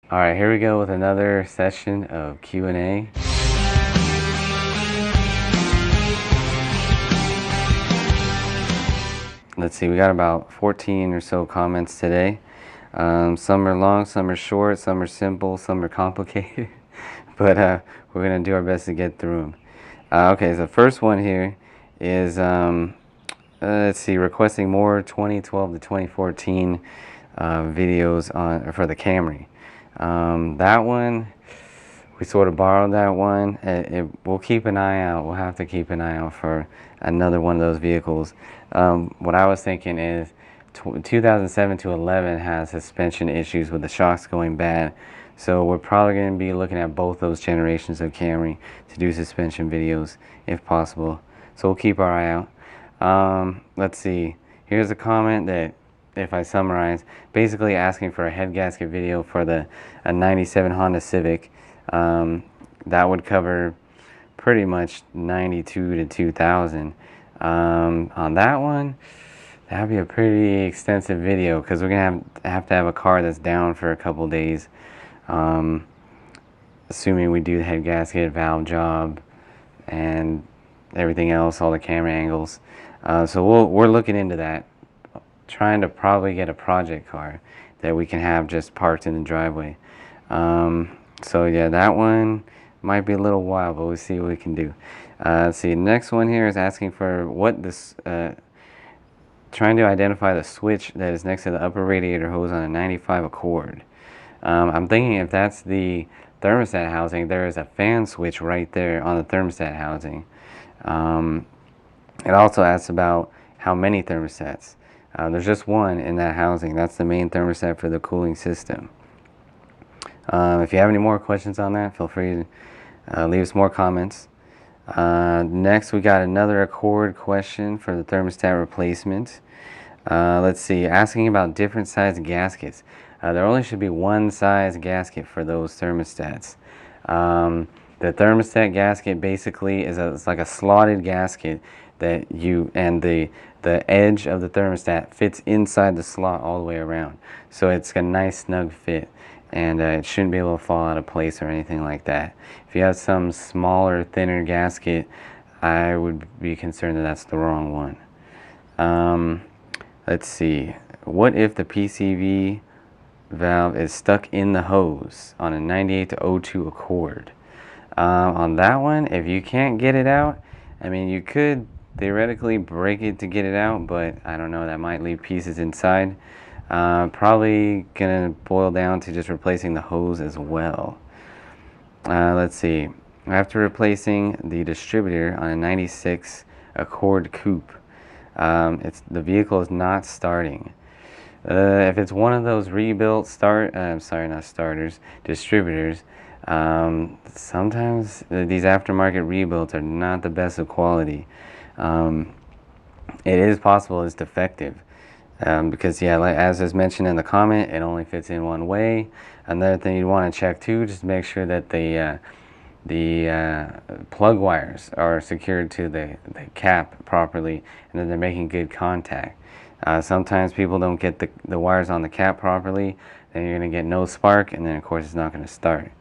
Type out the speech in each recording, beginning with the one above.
All right, here we go with another session of Q&A. Let's see, we got about 14 or so comments today. Some are long, some are short, some are simple, some are complicated. But we're going to do our best to get through them. Okay, so the first one here is, let's see, requesting more 2012 to 2014 videos for the Camry. That one, we sort of borrowed that one. We'll keep an eye out. We'll have to keep an eye out for another one of those vehicles. What I was thinking is 2007 to 11 has suspension issues with the shocks going bad. So we're probably going to be looking at both those generations of Camry to do suspension videos if possible. So we'll keep our eye out. Let's see. Here's a comment that, if I summarize, basically asking for a head gasket video for a 97 Honda Civic. That would cover pretty much 92 to 2000. On that one, that'd be a pretty extensive video because we're gonna have to have a car that's down for a couple days, assuming we do the head gasket, valve job, and everything else, all the camera angles. So we're looking into that, trying to probably get a project car that we can have just parked in the driveway. So yeah, that one might be a little while, but we'll see what we can do. Let's see, next one here is asking for what this, trying to identify the switch that is next to the upper radiator hose on a 95 Accord. I'm thinking if that's the thermostat housing, there is a fan switch right there on the thermostat housing. It also asks about how many thermostats. There's just one in that housing. That's the main thermostat for the cooling system. If you have any more questions on that, feel free to leave us more comments. Next, we got another Accord question for the thermostat replacement. Let's see, asking about different size gaskets. There only should be one size gasket for those thermostats. The thermostat gasket basically is it's like a slotted gasket that the edge of the thermostat fits inside the slot all the way around. So it's a nice snug fit, and it shouldn't be able to fall out of place or anything like that. If you have some smaller, thinner gasket, I would be concerned that that's the wrong one. Let's see. What if the PCV valve is stuck in the hose on a 98 to 02 Accord? On that one, if you can't get it out, I mean, you could theoretically break it to get it out, but I don't know, that might leave pieces inside. Probably gonna boil down to just replacing the hose as well. Let's see. After replacing the distributor on a 96 Accord Coupe, the vehicle is not starting. If it's one of those rebuilt distributors, sometimes these aftermarket rebuilds are not the best of quality. It is possible it's defective. Because yeah, like as is mentioned in the comment, it only fits in one way. Another thing you'd want to check too, just make sure that the plug wires are secured to the cap properly and that they're making good contact. Sometimes people don't get the wires on the cap properly, then you're going to get no spark, and then of course it's not going to start.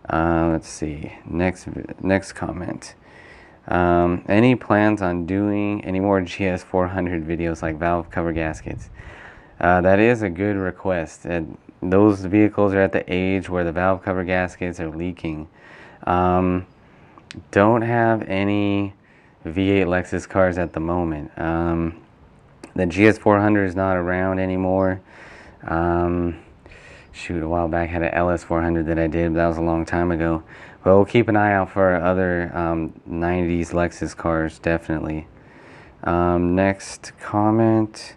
Let's see, next comment. Any plans on doing any more GS400 videos like valve cover gaskets? That is a good request. Those vehicles are at the age where the valve cover gaskets are leaking. Don't have any V8 Lexus cars at the moment. The GS400 is not around anymore. Shoot, a while back I had an LS400 that I did, but that was a long time ago. But we'll keep an eye out for other 90s Lexus cars, definitely. Next comment.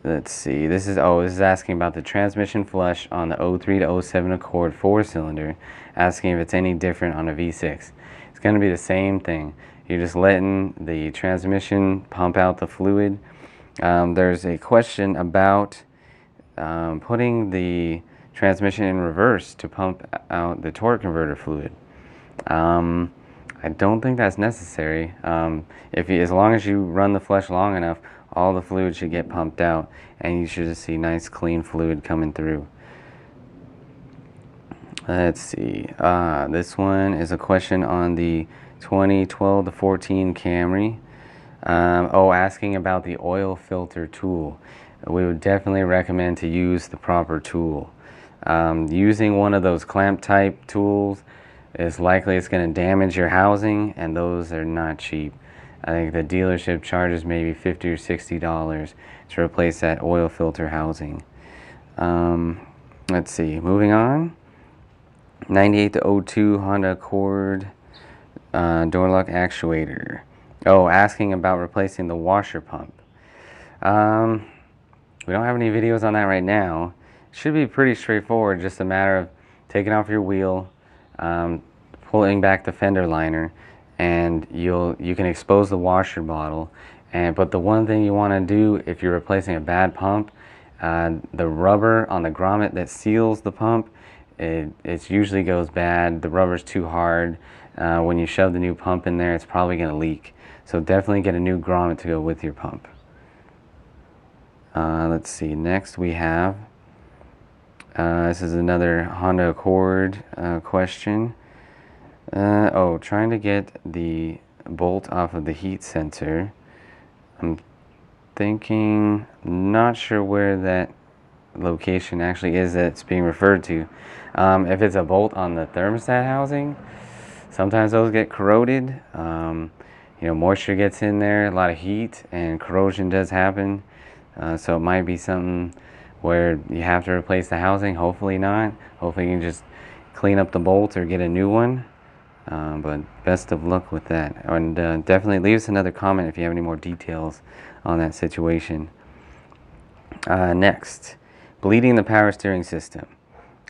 Let's see. This is asking about the transmission flush on the 03 to 07 Accord 4-cylinder, asking if it's any different on a V6. It's going to be the same thing. You're just letting the transmission pump out the fluid. There's a question about putting the transmission in reverse to pump out the torque converter fluid. I don't think that's necessary. As long as you run the flush long enough, all the fluid should get pumped out, and you should just see nice clean fluid coming through. Let's see. This one is a question on the 2012 to 14 Camry. Asking about the oil filter tool. We would definitely recommend to use the proper tool. Using one of those clamp type tools is likely it's going to damage your housing, and those are not cheap. I think the dealership charges maybe $50 or $60 to replace that oil filter housing. Let's see, moving on. 98 to 02 Honda Accord door lock actuator. Asking about replacing the washer pump. We don't have any videos on that right now. It should be pretty straightforward, just a matter of taking off your wheel, pulling back the fender liner, and you can expose the washer bottle. But the one thing you want to do if you're replacing a bad pump, the rubber on the grommet that seals the pump, it usually goes bad. The rubber's too hard. When you shove the new pump in there, it's probably going to leak. So definitely get a new grommet to go with your pump. Let's see, next we have, this is another Honda Accord question. Trying to get the bolt off of the heat sensor. I'm thinking, not sure where that location actually is that it's being referred to. If it's a bolt on the thermostat housing, sometimes those get corroded. Moisture gets in there, a lot of heat, and corrosion does happen. So it might be something where you have to replace the housing. Hopefully not. Hopefully you can just clean up the bolt or get a new one. But best of luck with that. And definitely leave us another comment if you have any more details on that situation. Next, bleeding the power steering system.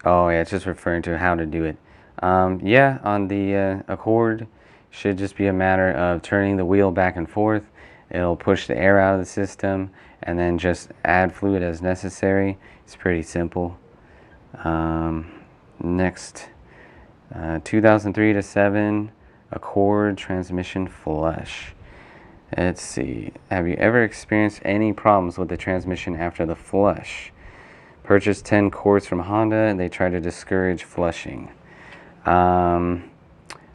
Oh yeah, it's just referring to how to do it. On the Accord, should just be a matter of turning the wheel back and forth. It'll push the air out of the system, and then just add fluid as necessary. It's pretty simple. Next, 2003 to 7 Accord transmission flush. Let's see. Have you ever experienced any problems with the transmission after the flush? Purchased 10 quarts from Honda, and they try to discourage flushing.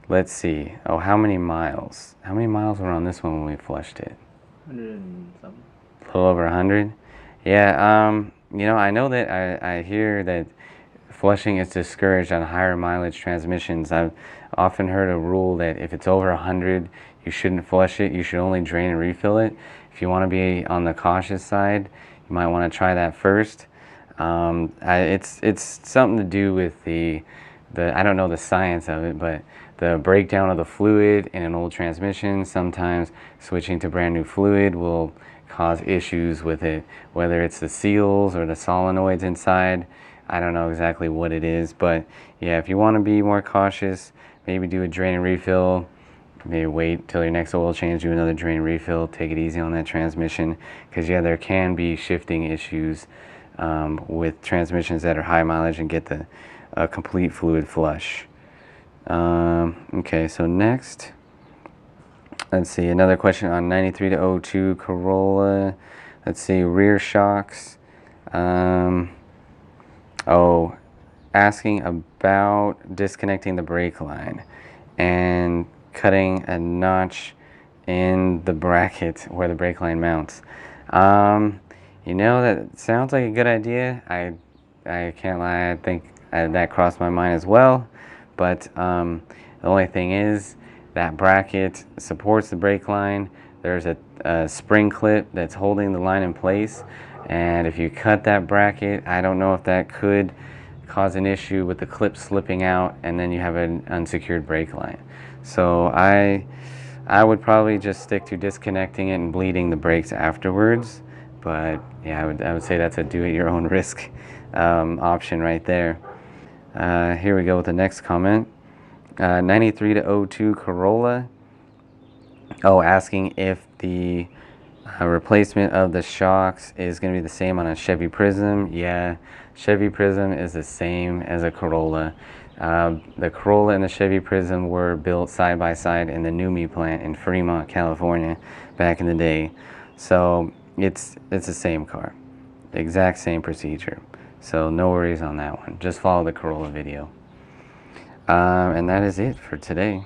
Let's see. How many miles? How many miles were on this one when we flushed it? 100 and something. A little over 100? Yeah, I know that I hear that flushing is discouraged on higher mileage transmissions. I've often heard a rule that if it's over 100, you shouldn't flush it. You should only drain and refill it. If you want to be on the cautious side, you might want to try that first. It's something to do with the I don't know the science of it, but the breakdown of the fluid in an old transmission. Sometimes switching to brand new fluid will cause issues with it, whether it's the seals or the solenoids inside. I don't know exactly what it is, but yeah, if you want to be more cautious, maybe do a drain and refill. Maybe wait till your next oil change, do another drain and refill. Take it easy on that transmission, because yeah, there can be shifting issues with transmissions that are high mileage and get the complete fluid flush. Okay, so next, let's see, another question on 93 to 02 Corolla. Let's see, rear shocks. Asking about disconnecting the brake line and cutting a notch in the bracket where the brake line mounts. That sounds like a good idea. I can't lie, I think that crossed my mind as well. But the only thing is, that bracket supports the brake line. There's a spring clip that's holding the line in place. And if you cut that bracket, I don't know if that could cause an issue with the clip slipping out, and then you have an unsecured brake line. So I would probably just stick to disconnecting it and bleeding the brakes afterwards. But yeah, I would say that's a do-at-your-own risk option right there. Here we go with the next comment. 93 to 02 Corolla. Asking if the replacement of the shocks is going to be the same on a Chevy Prism. Yeah, Chevy Prism is the same as a Corolla. The Corolla and the Chevy Prism were built side by side in the NUMMI plant in Fremont, California, back in the day. So it's the same car, the exact same procedure. So no worries on that one. Just follow the Corolla video. And that is it for today.